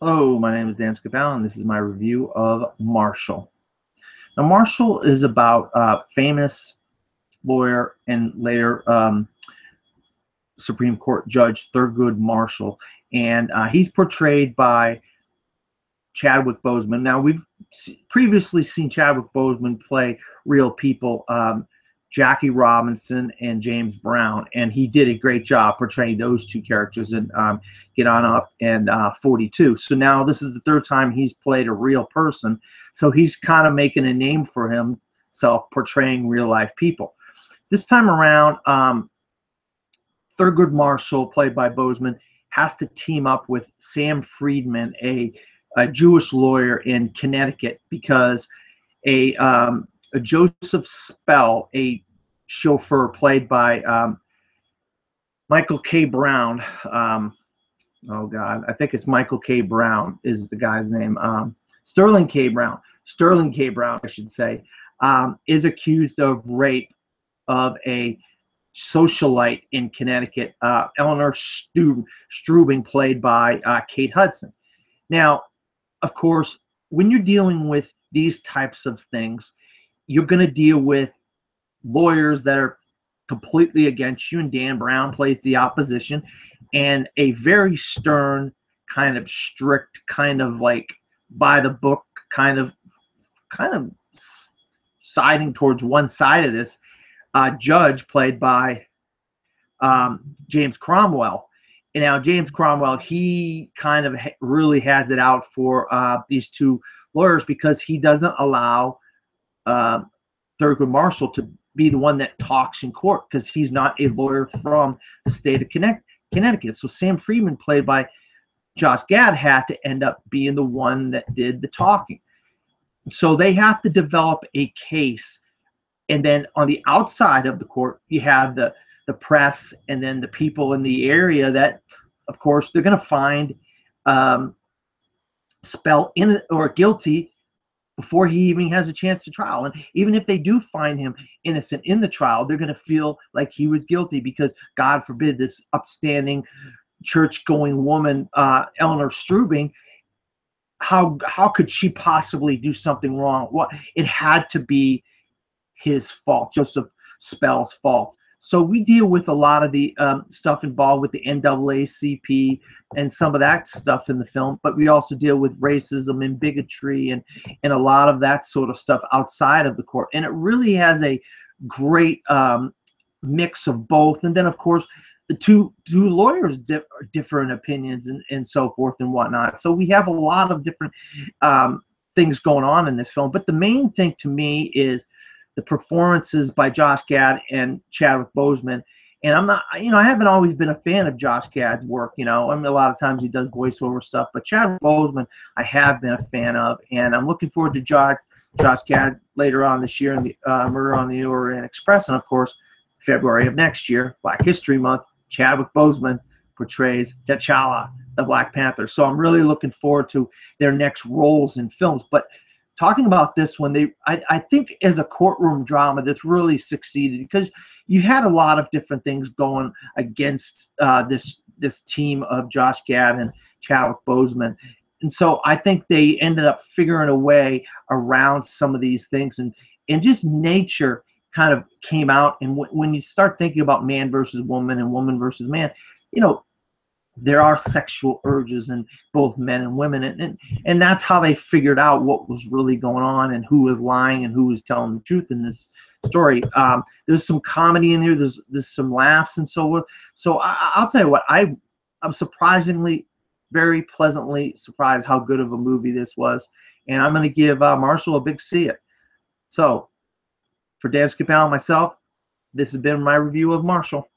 Hello, my name is Dan Scapal, and this is my review of Marshall. Now, Marshall is about famous lawyer and later Supreme Court Judge Thurgood Marshall, and he's portrayed by Chadwick Boseman. Now, we've previously seen Chadwick Boseman play real people, Jackie Robinson and James Brown, and he did a great job portraying those two characters in Get On Up and 42. So now this is the third time he's played a real person, so he's kind of making a name for himself portraying real life people. This time around, Thurgood Marshall, played by Boseman, has to team up with Sam Friedman, a Jewish lawyer in Connecticut, because a Joseph Spell, a chauffeur played by Michael K. Brown. Oh God, I think it's Michael K. Brown is the guy's name. Sterling K. Brown, I should say, is accused of rape of a socialite in Connecticut, Eleanor Strubing, played by Kate Hudson. Now, of course, when you're dealing with these types of things, you're going to deal with lawyers that are completely against you, and Dan Brown plays the opposition, and a very stern, kind of strict, kind of like by the book, kind of siding towards one side of this judge played by James Cromwell. And now James Cromwell, he kind of really has it out for these two lawyers, because he doesn't allow Thurgood Marshall to be the one that talks in court, because he's not a lawyer from the state of Connecticut. So Sam Friedman, played by Josh Gad, had to end up being the one that did the talking. So they have to develop a case, and then on the outside of the court, you have the press and then the people in the area that, of course, they're going to find Spell in or guilty before he even has a chance to trial. And even if they do find him innocent in the trial, they're going to feel like he was guilty, because God forbid this upstanding church-going woman, Eleanor Strubing, how could she possibly do something wrong? Well, it had to be his fault, Joseph Spell's fault. So we deal with a lot of the stuff involved with the NAACP and some of that stuff in the film, but we also deal with racism and bigotry and a lot of that sort of stuff outside of the court. And it really has a great mix of both. And then, of course, the two lawyers differ in opinions and so forth and whatnot. So we have a lot of different things going on in this film. But the main thing to me is the performances by Josh Gad and Chadwick Boseman. And I'm not, I haven't always been a fan of Josh Gad's work. I mean, a lot of times he does voiceover stuff, but Chadwick Boseman I have been a fan of, and I'm looking forward to Josh Gad later on this year in the Murder on the Orient Express, and of course, February of next year, Black History Month, Chadwick Boseman portrays T'Challa, the Black Panther. So I'm really looking forward to their next roles in films. But talking about this one, I think as a courtroom drama, this really succeeded, because you had a lot of different things going against this team of Josh Gad and Chadwick Boseman. And so I think they ended up figuring a way around some of these things, and just nature kind of came out. And when you start thinking about man versus woman and woman versus man, there are sexual urges in both men and women, and that's how they figured out what was really going on and who was lying and who was telling the truth in this story. There's some comedy in there. There's some laughs and so forth. So I'll tell you what, I'm surprisingly, very pleasantly surprised how good of a movie this was, and I'm going to give Marshall a big see it. So for Dan Scapal and myself, this has been my review of Marshall.